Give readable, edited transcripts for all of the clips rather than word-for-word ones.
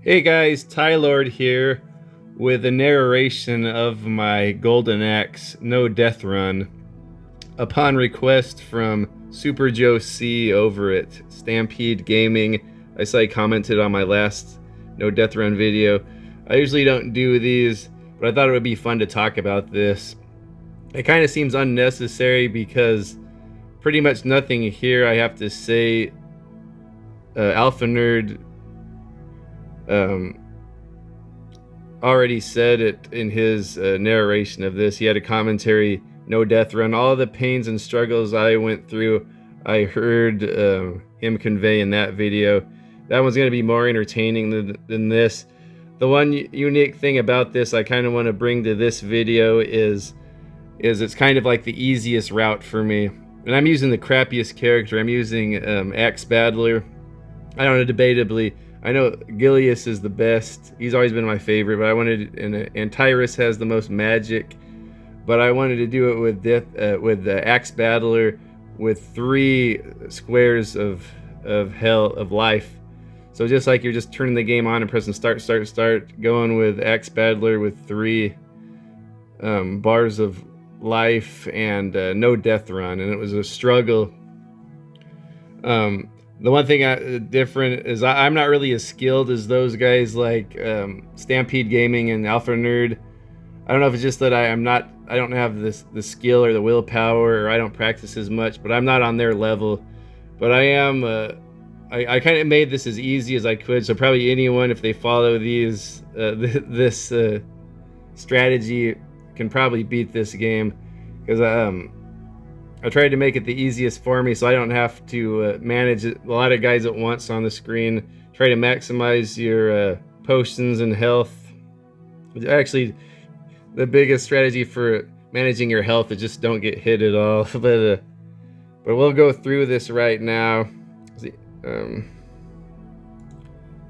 Hey guys, Tylord here with a narration of my Golden Axe No Death Run upon request from Super Joe C over at Stampede Gaming. I saw he commented on my last No Death Run video. I usually don't do these, but I thought it would be fun to talk about this. It kind of seems unnecessary because pretty much nothing here I have to say. Alpha Nerd already said it in his narration of this. He had a commentary, No Death Run. All the pains and struggles I went through, I heard him convey in that video. That one's going to be more entertaining than this. The one unique thing about this I kind of want to bring to this video is it's kind of like the easiest route for me. And I'm using the crappiest character. I'm using AXE Battler. I don't know, debatably, I know Gilius is the best. He's always been my favorite, but I wanted, and Tyrus has the most magic, but I wanted to do it with AXE Battler with 3 squares of life. So just like you're just turning the game on and pressing start, going with AXE Battler with 3 bars of life and no death run, and it was a struggle. The one thing different is I'm not really as skilled as those guys like Stampede Gaming and Alpha Nerd. I don't know if it's just that I don't have the skill or the willpower, or I don't practice as much, but I'm not on their level. But I am. I kind of made this as easy as I could, so probably anyone, if they follow these this strategy, can probably beat this game, because I tried to make it the easiest for me so I don't have to manage a lot of guys at once on the screen. Try to maximize your potions and health. Actually, the biggest strategy for managing your health is just don't get hit at all. But we'll go through this right now.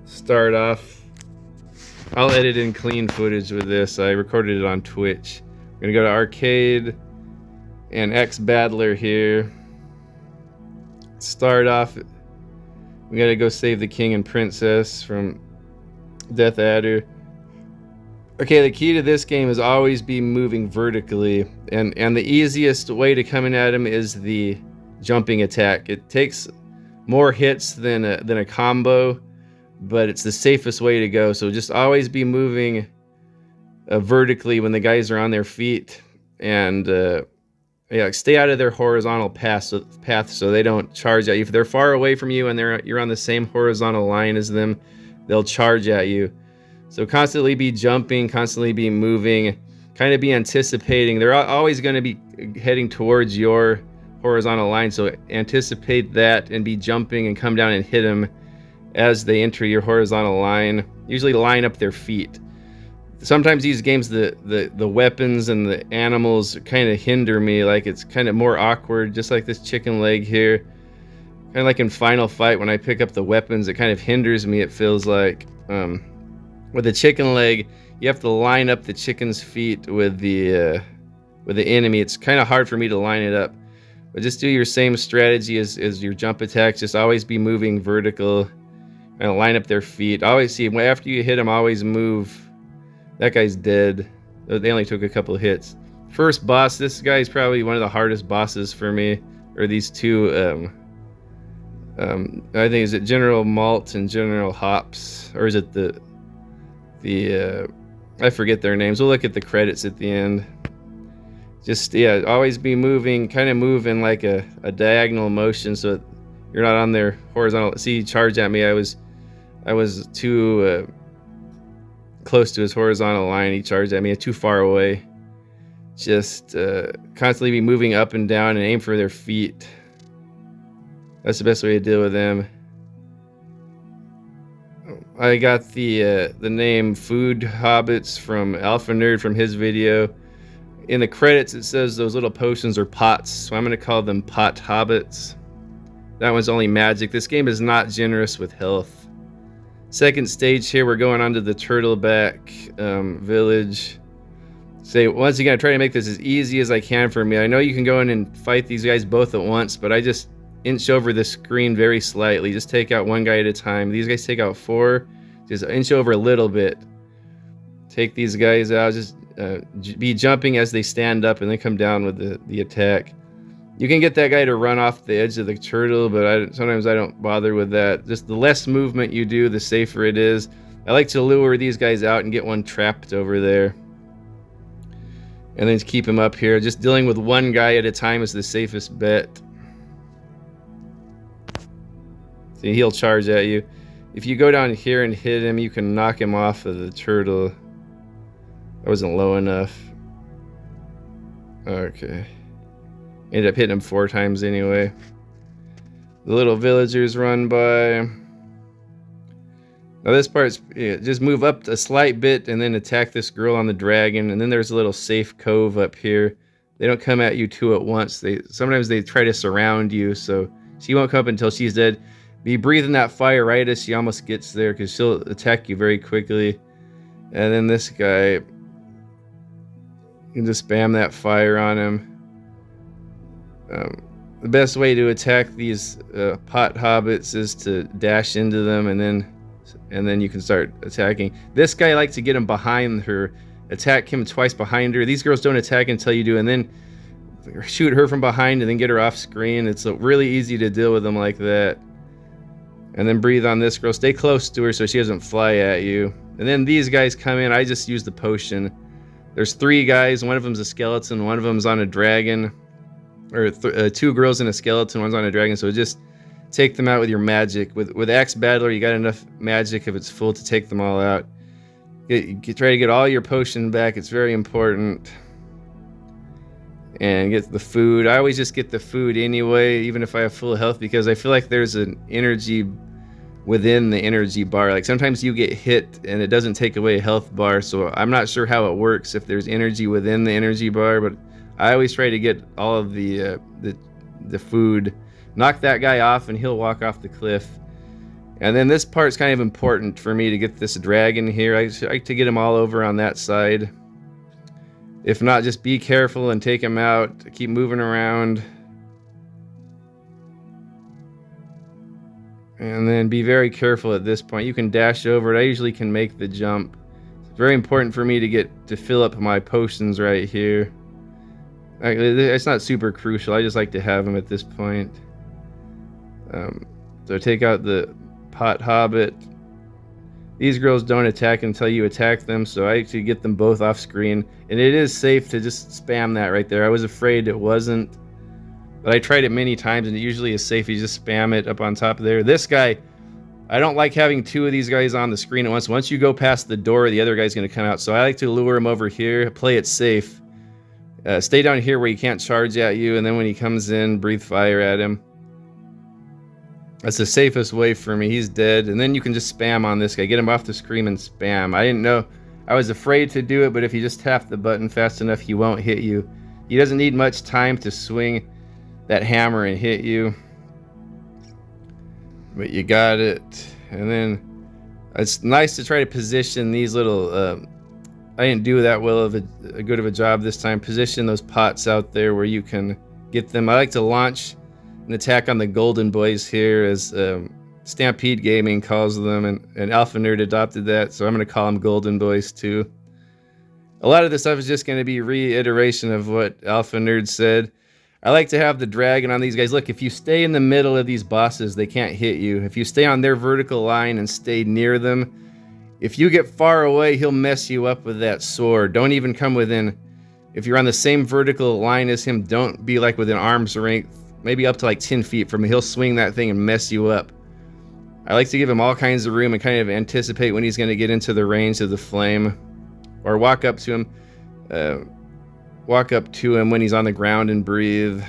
Start off. I'll edit in clean footage with this. I recorded it on Twitch. I'm gonna go to arcade and AXE Battler here. Start off, we gotta go save the king and princess from Death Adder. Okay, the key to this game is always be moving vertically, and the easiest way to come in at him is the jumping attack. It takes more hits than a combo, but it's the safest way to go. So just always be moving vertically when the guys are on their feet, and yeah, stay out of their horizontal path so they don't charge at you. If they're far away from you and you're on the same horizontal line as them, they'll charge at you. So constantly be jumping, constantly be moving, kind of be anticipating. They're always going to be heading towards your horizontal line, so anticipate that and be jumping and come down and hit them as they enter your horizontal line. Usually line up their feet. Sometimes these games, the weapons and the animals kind of hinder me. Like, it's kind of more awkward, just like this chicken leg here. Kind of like in Final Fight, when I pick up the weapons, it kind of hinders me, it feels like. With the chicken leg, you have to line up the chicken's feet with the enemy. It's kind of hard for me to line it up. But just do your same strategy as your jump attacks. Just always be moving vertical and line up their feet. Always see, after you hit them, always move. That guy's dead. They only took a couple of hits. First boss, this guy's probably one of the hardest bosses for me. Or these two, I think, is it General Malt and General Hops? Or is it the I forget their names. We'll look at the credits at the end. Just, yeah, always be moving, kind of move in like a diagonal motion so that you're not on their horizontal. See, he charged at me. I was too close to his horizontal line. He charged at me too far away. Just constantly be moving up and down and aim for their feet. That's the best way to deal with them. I got the name Food Hobbits from Alpha Nerd from his video. In the credits, it says those little potions are pots, so I'm going to call them pot hobbits. That one's only magic. This game is not generous with health. Second stage here, we're going on to the Turtleback village. Once again, I try to make this as easy as I can for me. I know you can go in and fight these guys both at once, but I just inch over the screen very slightly. Just take out one guy at a time. These guys take out 4. Just inch over a little bit. Take these guys out. Just be jumping as they stand up and then come down with the attack. You can get that guy to run off the edge of the turtle, but sometimes I don't bother with that. Just the less movement you do, the safer it is. I like to lure these guys out and get one trapped over there. And then keep him up here. Just dealing with one guy at a time is the safest bet. See, he'll charge at you. If you go down here and hit him, you can knock him off of the turtle. That wasn't low enough. Okay. Ended up hitting him 4 times anyway. The little villagers run by. Now this part's, just move up a slight bit and then attack this girl on the dragon. And then there's a little safe cove up here. They don't come at you 2 at once. Sometimes they try to surround you, so she won't come up until she's dead. Be breathing that fire right as she almost gets there, because she'll attack you very quickly. And then this guy, you can just spam that fire on him. The best way to attack these pot hobbits is to dash into them, and then you can start attacking. This guy, I like to get him behind her, attack him twice behind her. These girls don't attack until you do, and then shoot her from behind and then get her off screen. It's really easy to deal with them like that. And then breathe on this girl. Stay close to her so she doesn't fly at you. And then these guys come in. I just use the potion. There's 3 guys. One of them's a skeleton. One of them's on a dragon. Or 2 girls and a skeleton. One's on a dragon. So just take them out with your magic. With Axe Battler, you got enough magic if it's full to take them all out. Try to get all your potion back. It's very important. And get the food. I always just get the food anyway, even if I have full health, because I feel like there's an energy within the energy bar. Like sometimes you get hit and it doesn't take away a health bar, so I'm not sure how it works if there's energy within the energy bar, but I always try to get all of the food. Knock that guy off and he'll walk off the cliff. And then this part's kind of important for me to get this dragon here. I like to get him all over on that side. If not, just be careful and take him out. Keep moving around. And then be very careful at this point. You can dash over it. I usually can make the jump. It's very important for me to fill up my potions right here. It's not super crucial. I just like to have them at this point. So take out the pot hobbit. These girls don't attack until you attack them, so I actually get them both off screen. And it is safe to just spam that right there. I was afraid it wasn't, but I tried it many times and it usually is safe. You just spam it up on top of there. This guy, I don't like having 2 of these guys on the screen at once. Once you go past the door, the other guy's going to come out. So I like to lure him over here, play it safe. Stay down here where he can't charge at you, and then when he comes in, breathe fire at him. That's the safest way for me. He's dead. And then you can just spam on this guy. Get him off the screen and spam. I didn't know. I was afraid to do it, but if you just tap the button fast enough, he won't hit you. He doesn't need much time to swing that hammer and hit you. But you got it. And then it's nice to try to position these little... I didn't do that well of a good of a job this time. Position those pots out there where you can get them. I like to launch an attack on the golden boys here, as Stampede Gaming calls them, and Alpha Nerd adopted that, so I'm going to call them golden boys too. A lot of this stuff is just going to be reiteration of what Alpha Nerd said. I like to have the dragon on these guys. Look, if you stay in the middle of these bosses, they can't hit you. If you stay on their vertical line and stay near them, if you get far away, he'll mess you up with that sword. Don't even come within. If you're on the same vertical line as him, don't be like within arm's length. Maybe up to like 10 feet from him. He'll swing that thing and mess you up. I like to give him all kinds of room and kind of anticipate when he's going to get into the range of the flame. Or walk up to him. Walk up to him when he's on the ground and breathe.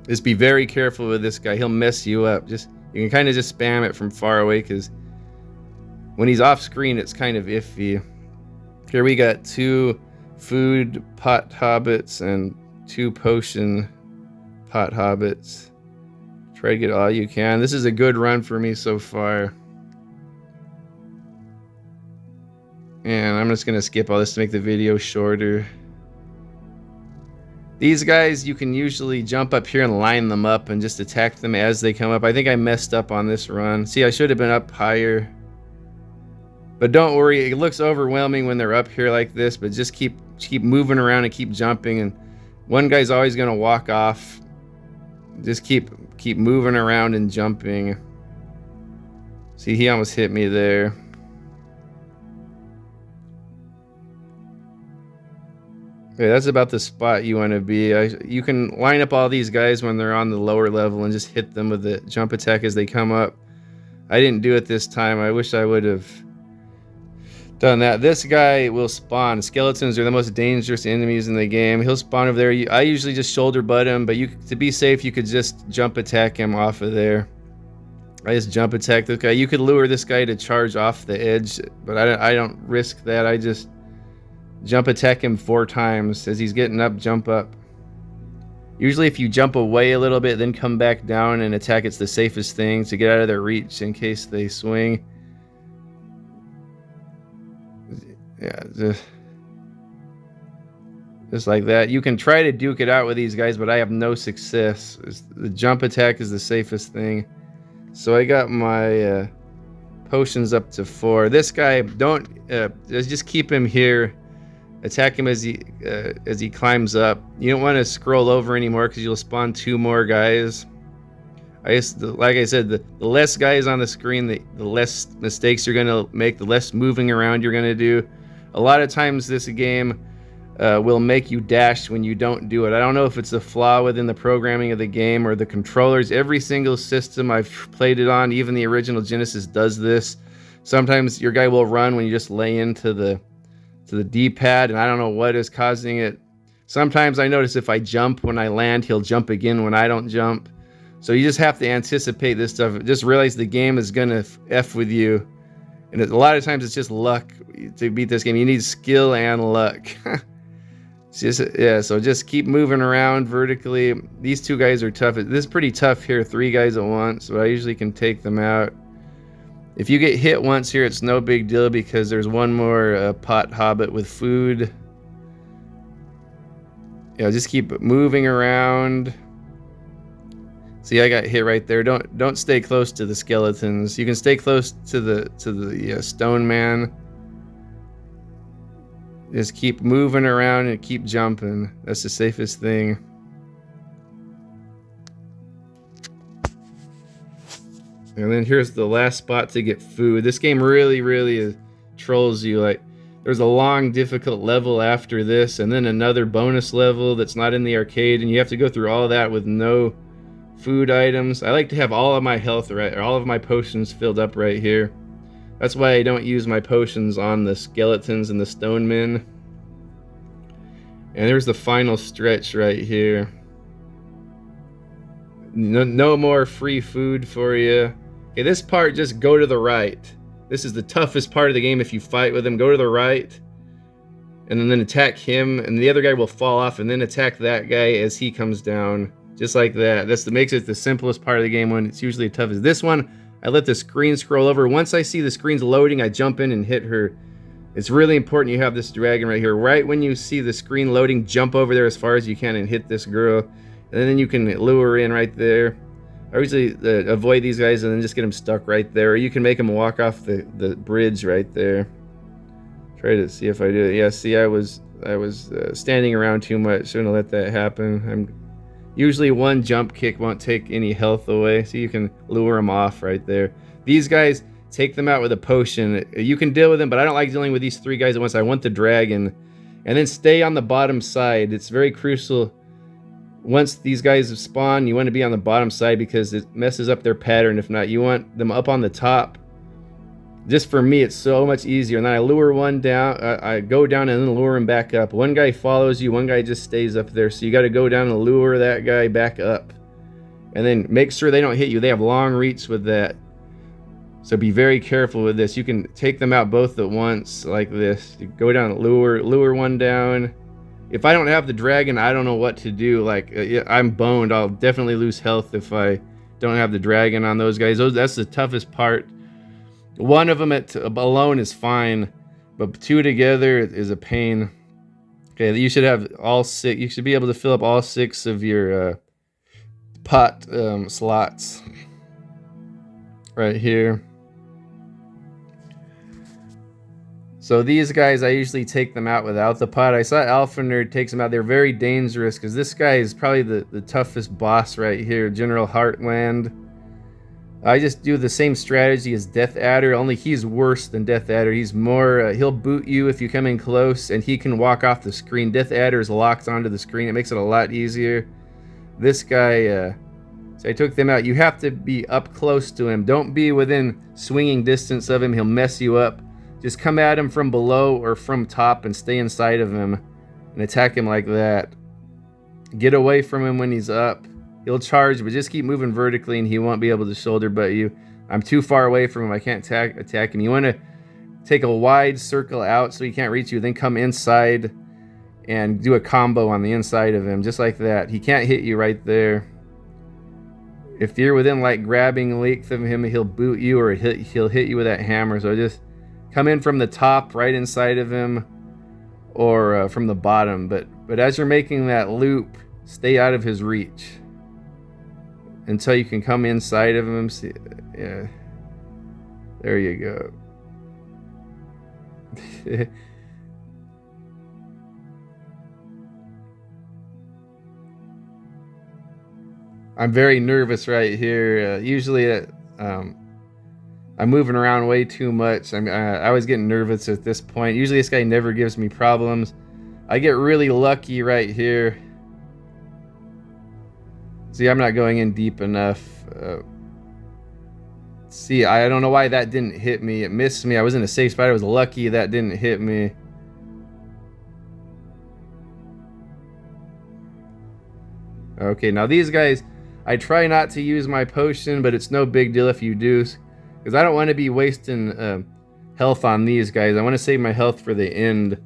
Just be very careful with this guy. He'll mess you up. You can kind of just spam it from far away, because when he's off screen, it's kind of iffy. Here we got 2 food pot hobbits and 2 potion pot hobbits. Try to get all you can. This is a good run for me so far. And I'm just going to skip all this to make the video shorter. These guys, you can usually jump up here and line them up and just attack them as they come up. I think I messed up on this run. See, I should have been up higher. But don't worry, it looks overwhelming when they're up here like this, but just keep moving around and keep jumping. And one guy's always going to walk off. Just keep moving around and jumping. See, he almost hit me there. Okay, that's about the spot you want to be. You can line up all these guys when they're on the lower level and just hit them with the jump attack as they come up. I didn't do it this time. I wish I would have done that. This guy will spawn. Skeletons are the most dangerous enemies in the game. He'll spawn over there. I usually just shoulder butt him, but to be safe, you could just jump attack him off of there. I just jump attack this guy. You could lure this guy to charge off the edge, but I don't risk that. I just jump attack him 4 times. As he's getting up, jump up. Usually if you jump away a little bit, then come back down and attack, it's the safest thing to get out of their reach in case they swing. Yeah, just like that. You can try to duke it out with these guys, but I have no success. The jump attack is the safest thing. So I got my potions up to 4. This guy, just keep him here. Attack him as he climbs up. You don't want to scroll over anymore because you'll spawn 2 more guys. Like I said, the less guys on the screen, the less mistakes you're gonna make, the less moving around you're gonna do. A lot of times this game will make you dash when you don't do it. I don't know if it's a flaw within the programming of the game or the controllers. Every single system I've played it on, even the original Genesis, does this. Sometimes your guy will run when you just lay into the D-pad, and I don't know what is causing it. Sometimes I notice if I jump when I land, he'll jump again when I don't jump. So you just have to anticipate this stuff. Just realize the game is gonna F with you. And a lot of times it's just luck to beat this game. You need skill and luck. So just keep moving around vertically. These 2 guys are tough. This is pretty tough here, 3 guys at once, but I usually can take them out. If you get hit once here, it's no big deal because there's one more pot hobbit with food. Yeah, just keep moving around. See, I got hit right there. Don't stay close to the skeletons. You can stay close to the stone man. Just keep moving around and keep jumping. That's the safest thing. And then here's the last spot to get food. This game really trolls you. Like, there's a long, difficult level after this, and then another bonus level that's not in the arcade, and you have to go through all that with no food items. I like to have all of my health right, or all of my potions filled up right here. That's why I don't use my potions on the skeletons and the stone men. And there's the final stretch right here. No more free food for you. Okay, this part, just go to the right. This is the toughest part of the game. If you fight with him, go to the right and then attack him, and the other guy will fall off, and then attack that guy as he comes down, just like that. That makes it the simplest part of the game when it's usually tough. As this one, I let the screen scroll over. Once I see the screen's loading, I jump in and hit her. It's really important you have this dragon right here. Right when you see the screen loading, jump over there as far as you can and hit this girl. And then you can lure in right there. I usually avoid these guys and then just get them stuck right there. Or you can make them walk off the bridge right there. Try to see if I do it. Yeah, see, I was standing around too much. Shouldn't have let that happen. Usually one jump kick won't take any health away, so you can lure them off right there. These guys, take them out with a potion. You can deal with them, but I don't like dealing with these 3 guys at once. I want the dragon. And then stay on the bottom side. It's very crucial. Once these guys spawn, you want to be on the bottom side because it messes up their pattern. If not, you want them up on the top. Just for me, it's so much easier. And then I lure one down. I go down and then lure him back up. One guy follows you. One guy just stays up there. So you got to go down and lure that guy back up. And then make sure they don't hit you. They have long reach with that. So be very careful with this. You can take them out both at once like this. You go down and lure one down. If I don't have the dragon, I don't know what to do. Like, I'm boned. I'll definitely lose health if I don't have the dragon on those guys. That's the toughest part. One of them alone is fine, but 2 together is a pain. Okay, you should have all 6. You should be able to fill up all 6 of your pot slots right here. So these guys, I usually take them out without the pot. I saw Alpha Nerd takes them out. They're very dangerous because this guy is probably the toughest boss right here, General Heartland. I just do the same strategy as Death Adder, only he's worse than Death Adder. He's more, he'll boot you if you come in close, and he can walk off the screen. Death Adder is locked onto the screen. It makes it a lot easier. This guy, so I took them out. You have to be up close to him. Don't be within swinging distance of him. He'll mess you up. Just come at him from below or from top and stay inside of him and attack him like that. Get away from him when he's up. He'll charge, but just keep moving vertically and he won't be able to shoulder butt you. I'm too far away from him. I can't attack him. You want to take a wide circle out so he can't reach you, then come inside and do a combo on the inside of him, just like that. He can't hit you right there. If you're within like grabbing length of him, he'll boot you or he'll hit you with that hammer. So just come in from the top, right inside of him, or from the bottom. But as you're making that loop, stay out of his reach until you can come inside of him. See, yeah, there you go. I'm very nervous right here. Usually, I'm moving around way too much. I was getting nervous at this point. Usually, this guy never gives me problems. I get really lucky right here. See, I'm not going in deep enough. See, I don't know why that didn't hit me. It missed me. I was in a safe spot. I was lucky that didn't hit me. Okay, now these guys, I try not to use my potion, but it's no big deal if you do, because I don't want to be wasting health on these guys. I want to save my health for the end.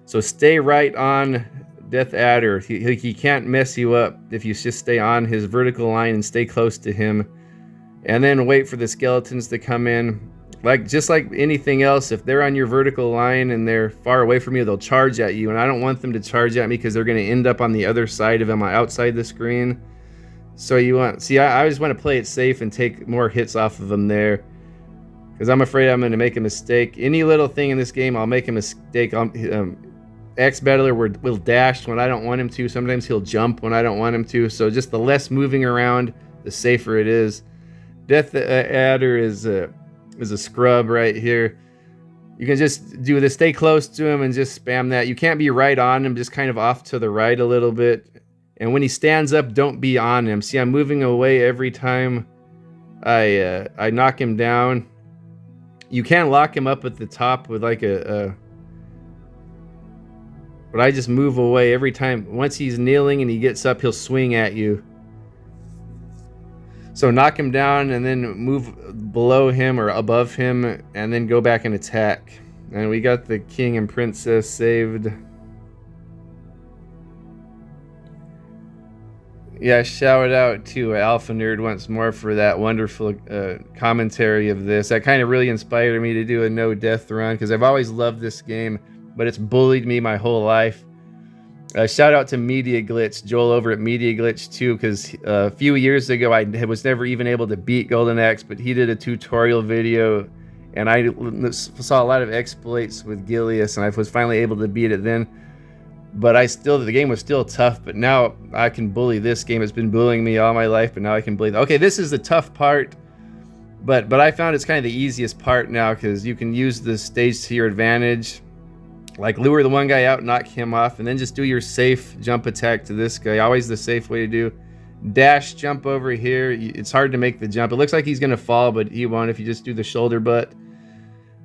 So stay right on Death Adder. He can't mess you up if you just stay on his vertical line and stay close to him. And then wait for the skeletons to come in. Just like anything else, if they're on your vertical line and they're far away from you, they'll charge at you. And I don't want them to charge at me because they're going to end up on the other side of him, outside the screen. So you want, see, I just want to play it safe and take more hits off of them there, because I'm afraid I'm going to make a mistake. Any little thing in this game, I'll make a mistake. Battler will dash when I don't want him to. Sometimes he'll jump when I don't want him to. So just the less moving around, the safer it is. Death Adder is a scrub right here. You can just do this, stay close to him and just spam that. You can't be right on him, just kind of off to the right a little bit. And when he stands up, don't be on him. See, I'm moving away every time I knock him down. You can lock him up at the top with like but I just move away every time. Once he's kneeling and he gets up, he'll swing at you. So knock him down and then move below him or above him and then go back and attack. And we got the king and princess saved. Yeah, shout out to Alpha Nerd once more for that wonderful commentary of this. That kind of really inspired me to do a no death run, because I've always loved this game, but it's bullied me my whole life. Shout out to Media Glitch, Joel over at Media Glitch too, because a few years ago I was never even able to beat Golden Axe, but he did a tutorial video and I saw a lot of exploits with Gilius and I was finally able to beat it then. But the game was still tough, but now I can bully this game. It's been bullying me all my life, but now I can bully. Okay, this is the tough part, but I found it's kind of the easiest part now, because you can use the stage to your advantage. Like lure the one guy out, knock him off, and then just do your safe jump attack to this guy. Always the safe way to do. Dash jump over here. It's hard to make the jump. It looks like he's gonna fall, but he won't if you just do the shoulder butt.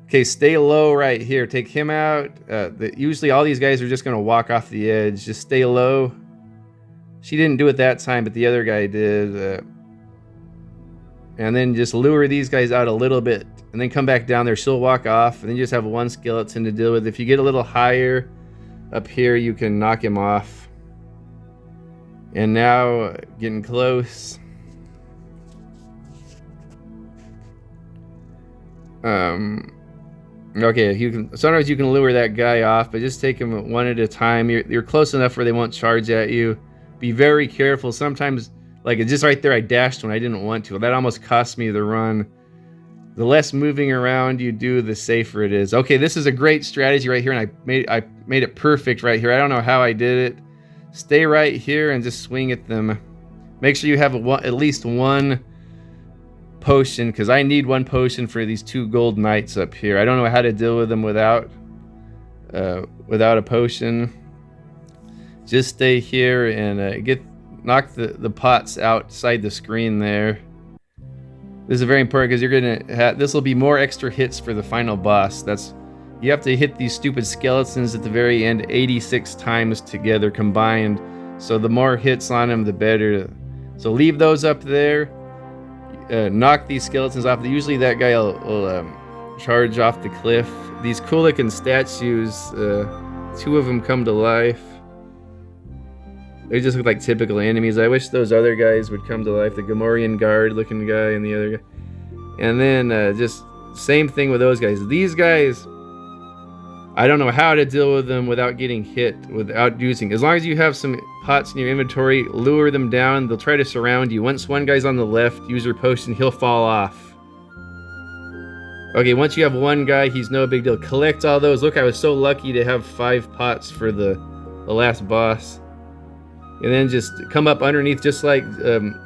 Okay, stay low right here. Take him out. Usually all these guys are just gonna walk off the edge. Just stay low. She didn't do it that time, but the other guy did. And then just lure these guys out a little bit and then come back down there. She'll walk off and then you just have one skeleton to deal with. If you get a little higher up here, you can knock him off. And now getting close. Okay, you can. Sometimes you can lure that guy off, but just take him one at a time. You're close enough where they won't charge at you. Be very careful. Sometimes, like just right there, I dashed when I didn't want to. That almost cost me the run. The less moving around you do, the safer it is. Okay, this is a great strategy right here, and I made it perfect right here. I don't know how I did it. Stay right here and just swing at them. Make sure you have at least one potion, because I need one potion for these 2 gold knights up here. I don't know how to deal with them without a potion. Just stay here and knock the pots outside the screen there. This is very important because you're gonna have, this will be more extra hits for the final boss. You have to hit these stupid skeletons at the very end 86 times together combined. So the more hits on them, the better. So leave those up there. Knock these skeletons off. Usually that guy will charge off the cliff. These cool looking statues, 2 of them come to life. They just look like typical enemies. I wish those other guys would come to life. The Gamorrean guard looking guy and the other guy. And then just same thing with those guys. These guys, I don't know how to deal with them without getting hit, without using. As long as you have some pots in your inventory, lure them down. They'll try to surround you. Once one guy's on the left, use your potion, he'll fall off. Okay, once you have one guy, he's no big deal. Collect all those. Look, I was so lucky to have 5 pots for the last boss. And then just come up underneath, just like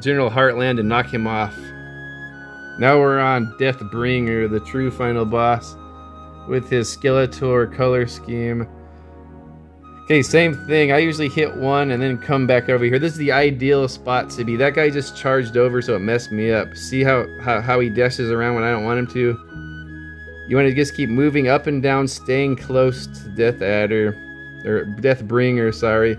General Heartland, and knock him off. Now we're on Deathbringer, the true final boss, with his Skeletor color scheme. Okay, same thing. I usually hit one and then come back over here. This is the ideal spot to be. That guy just charged over, so it messed me up. See how he dashes around when I don't want him to? You want to just keep moving up and down, staying close to Deathbringer, sorry.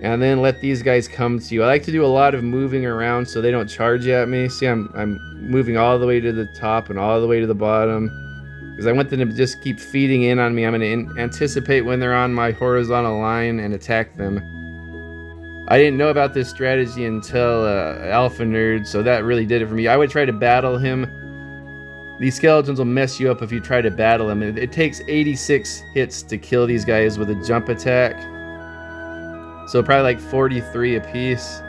And then let these guys come to you. I like to do a lot of moving around so they don't charge at me. See, I'm moving all the way to the top and all the way to the bottom, because I want them to just keep feeding in on me. I'm going to anticipate when they're on my horizontal line and attack them. I didn't know about this strategy until Alpha Nerd, so that really did it for me. I would try to battle him. These skeletons will mess you up if you try to battle him. It takes 86 hits to kill these guys with a jump attack. So probably like 43 apiece.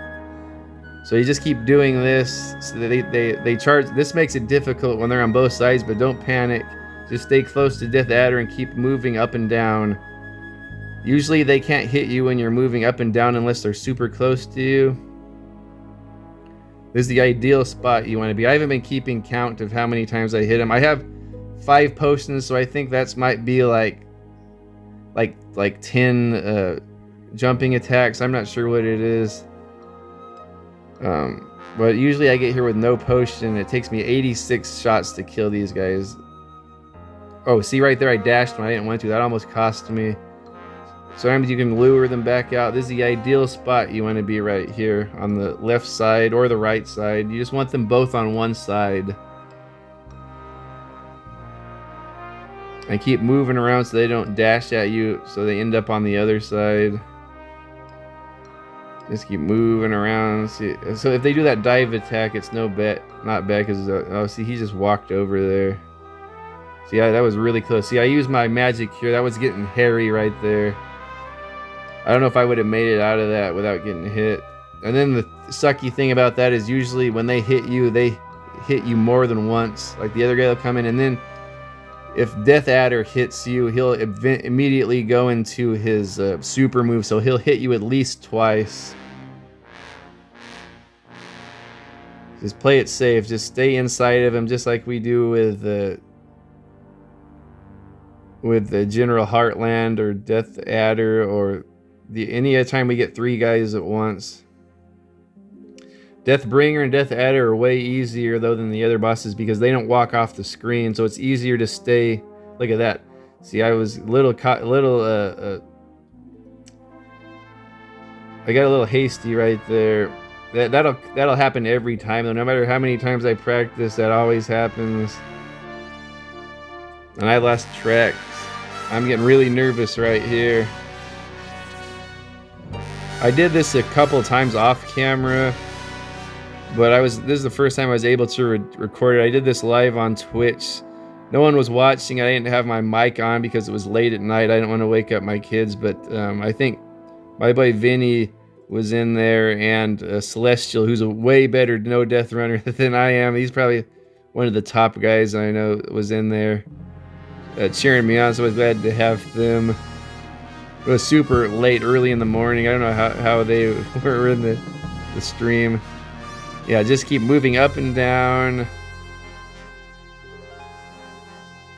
So you just keep doing this. So they charge. This makes it difficult when they're on both sides, but don't panic. Just stay close to Death Adder and keep moving up and down. Usually they can't hit you when you're moving up and down unless they're super close to you. This is the ideal spot you want to be. I haven't been keeping count of how many times I hit them. I have 5 potions, so I think that's might be like 10 jumping attacks. I'm not sure what it is. But usually I get here with no potion. It takes me 86 shots to kill these guys. Oh, see right there, I dashed when I didn't want to. That almost cost me. Sometimes you can lure them back out. This is the ideal spot you want to be, right here on the left side or the right side. You just want them both on one side. And keep moving around so they don't dash at you, so they end up on the other side. Just keep moving around. See, so if they do that dive attack, it's not bad because oh, see, he just walked over there. See, that was really close. See, I used my magic here. That was getting hairy right there. I don't know if I would have made it out of that without getting hit. And then the sucky thing about that is usually when they hit you more than once. Like the other guy will come in, and then if Death Adder hits you, he'll immediately go into his super move, so he'll hit you at least twice. Just play it safe. Just stay inside of him, just like we do with the General Heartland or Death Adder, or any time we get 3 guys at once. Deathbringer and Death Adder are way easier though than the other bosses because they don't walk off the screen, so it's easier to stay. Look at that. See, I was I got a little hasty right there. That'll happen every time though. No matter how many times I practice, that always happens. And I lost track. I'm getting really nervous right here. I did this a couple times off camera, but this is the first time I was able to record it. I did this live on Twitch No one was watching. I didn't have my mic on because it was late at night. I didn't want to wake up my kids, but I think my boy Vinny was in there, and Celestial, who's a way better no death runner than I am. He's probably one of the top guys I know was in there cheering me on, so I was glad to have them. It was super late, early in the morning. I don't know how they were in the stream. Yeah, just keep moving up and down.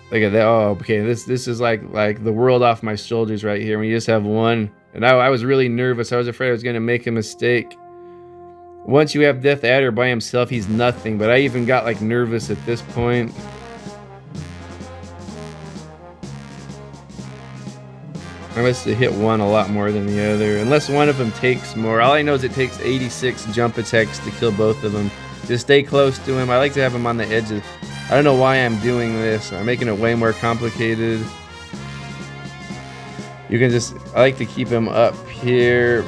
Look at that. Oh, okay. This is like the world off my shoulders right here. When you just have one, and I was really nervous. I was afraid I was gonna make a mistake. Once you have Death Adder by himself, he's nothing. But I even got like nervous at this point. I must have hit one a lot more than the other, unless one of them takes more. All I know is it takes 86 jump attacks to kill both of them. Just stay close to him. I like to have him on the edge of... I don't know why I'm doing this. I'm making it way more complicated. You can just... I like to keep him up here.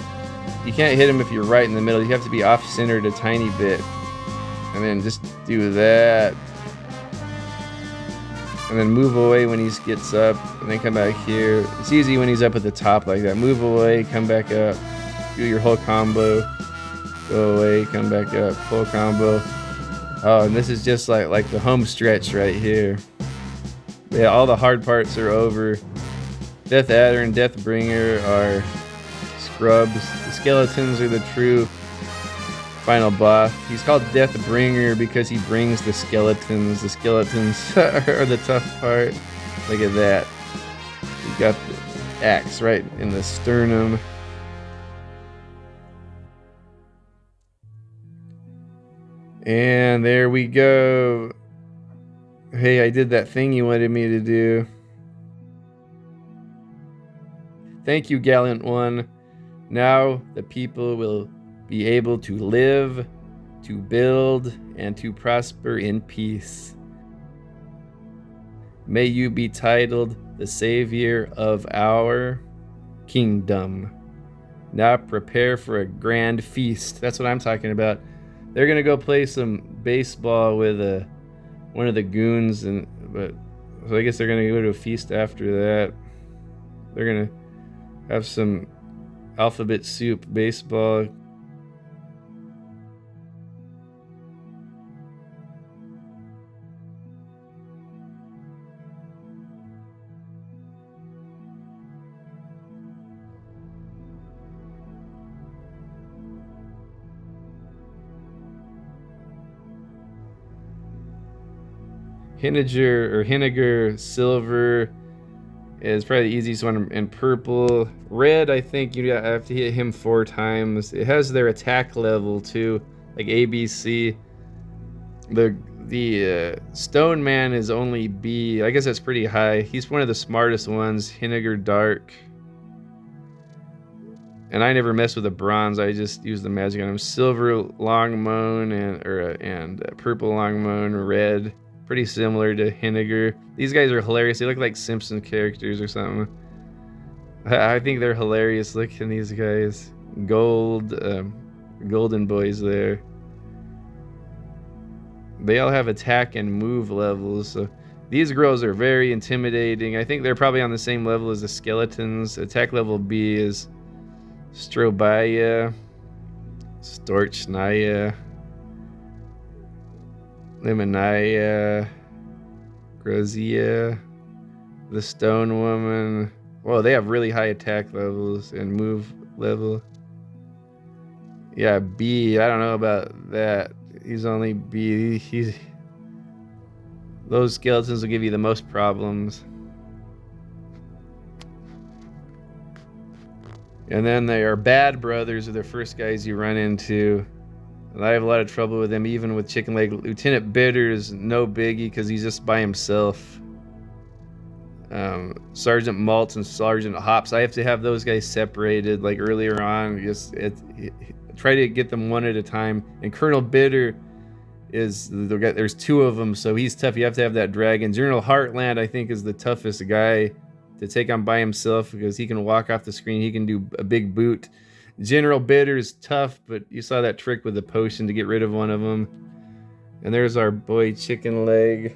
You can't hit him if you're right in the middle. You have to be off-centered a tiny bit. And then just do that. And then move away when he gets up, and then come back here. It's easy when he's up at the top like that. Move away, come back up, do your whole combo. Go away, come back up, full combo. Oh, and this is just like the home stretch right here. Yeah, all the hard parts are over. Death Adder and Deathbringer are scrubs. The skeletons are the true final boss. He's called Deathbringer because he brings the skeletons. The skeletons are the tough part. Look at that. You got the axe right in the sternum. And there we go. Hey, I did that thing you wanted me to do. Thank you, Gallant One. Now the people will be able to live, to build, and to prosper in peace. May you be titled the Savior of our kingdom. Now prepare for a grand feast. That's what I'm talking about. They're gonna go play some baseball with one of the goons, so I guess they're gonna go to a feast after that. They're gonna have some alphabet soup baseball. Henniger silver is probably the easiest one, and purple. Red, I think you have to hit him 4 times. It has their attack level too, like ABC. The Stone Man is only B. I guess that's pretty high. He's one of the smartest ones. Henniger Dark. And I never mess with the bronze. I just use the magic on him. Silver Longmoan and purple Longmoan, red. Pretty similar to Henniger. These guys are hilarious. They look like Simpson characters or something. I think they're hilarious looking, these guys. Golden boys there. They all have attack and move levels, so these girls are very intimidating. I think they're probably on the same level as the skeletons. Attack level B is Strobaya, Storchnaya, Limonaya, Grozia, the Stone Woman. Whoa, they have really high attack levels and move level. Yeah, B. I don't know about that. He's only B. Those skeletons will give you the most problems. And then they are Bad Brothers, are the first guys you run into. And I have a lot of trouble with them, even with Chicken Leg. Lieutenant Bitter is no biggie because he's just by himself. Sergeant Maltz and Sergeant Hops, I have to have those guys separated like earlier on. Try to get them one at a time. And Colonel Bitter there's 2 of them, so he's tough. You have to have that dragon. General Heartland, I think, is the toughest guy to take on by himself because he can walk off the screen. He can do a big boot. General Bitter's tough, but you saw that trick with the potion to get rid of one of them. And there's our boy Chicken Leg.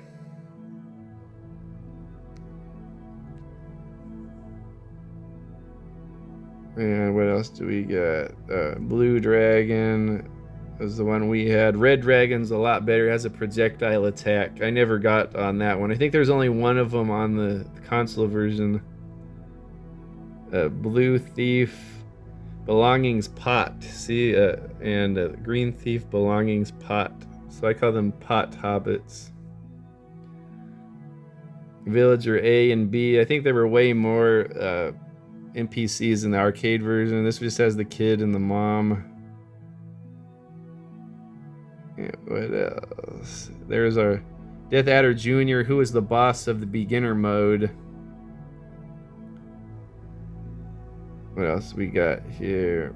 And what else do we got? Blue Dragon was the one we had. Red Dragon's a lot better. It has a projectile attack. I never got on that one. I think there's only one of them on the console version. Blue Thief, Belongings Pot. See, and Green Thief, Belongings Pot. So I call them pot hobbits. Villager A and B. I think there were way more NPCs in the arcade version. This just has the kid and the mom. Yeah, what else? There's our Death Adder Jr., who is the boss of the beginner mode. What else we got here?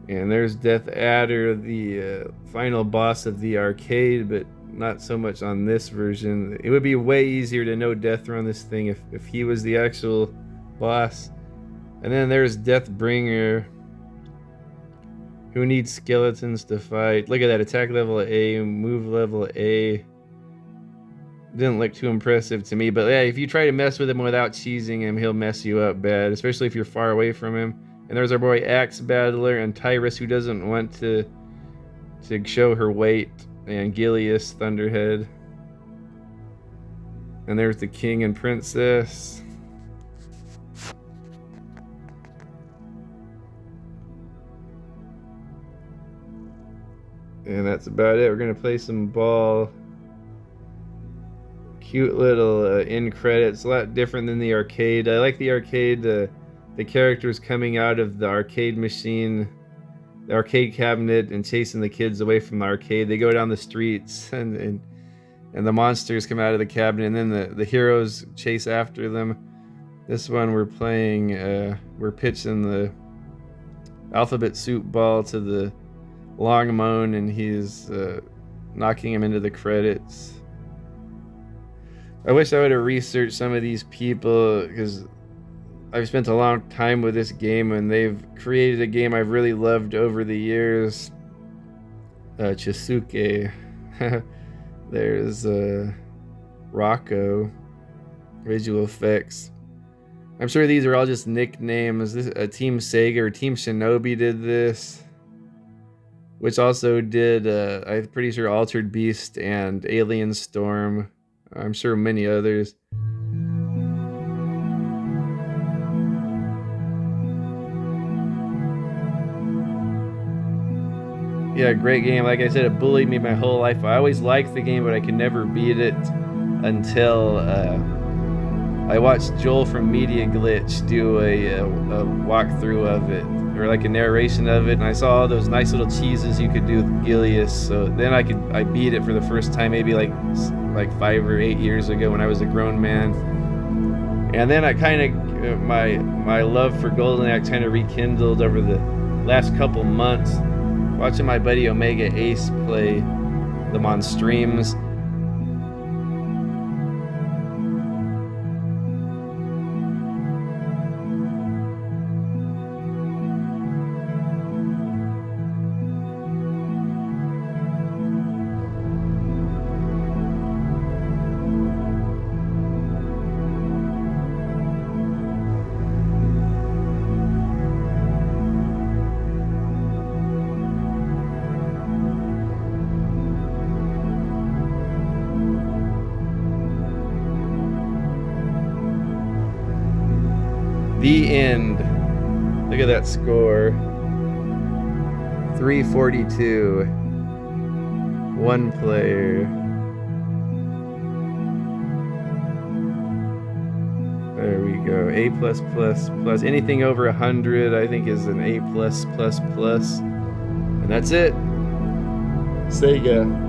And there's Death Adder, the final boss of the arcade, but not so much on this version. It would be way easier to know Deathra on this thing if he was the actual boss. And then there's Deathbringer, who needs skeletons to fight. Look at that, attack level A, move level A. Didn't look too impressive to me, but yeah, if you try to mess with him without cheesing him, he'll mess you up bad, especially if you're far away from him. And there's our boy Axe Battler and Tyrus, who doesn't want to show her weight, and Gilius Thunderhead. And there's the king and princess. And that's about it. We're gonna play some ball. Cute little end credits, a lot different than the arcade. I like the arcade, the characters coming out of the arcade machine, the arcade cabinet, and chasing the kids away from the arcade. They go down the streets and the monsters come out of the cabinet, and then the heroes chase after them. This one we're playing, we're pitching the alphabet soup ball to the long moan, and he's knocking him into the credits. I wish I would have researched some of these people, because I've spent a long time with this game, and they've created a game I've really loved over the years. Chisuke. There's Rocco. Visual effects. I'm sure these are all just nicknames. Team Sega or Team Shinobi did this, which also did, I'm pretty sure, Altered Beast and Alien Storm. I'm sure many others. Yeah, great game. Like I said, it bullied me my whole life. I always liked the game, but I could never beat it until I watched Joel from Media Glitch do a walkthrough of it, or like a narration of it, and I saw all those nice little cheeses you could do with Gilius. So then I beat it for the first time, maybe like 5 or 8 years ago when I was a grown man. And then I kind of my love for Golden Axe kind of rekindled over the last couple months, watching my buddy Omega Ace play them on streams. The end. Look at that score. 342. One player. There we go. A+++. Anything over 100, I think, is an A+++. And that's it. Sega.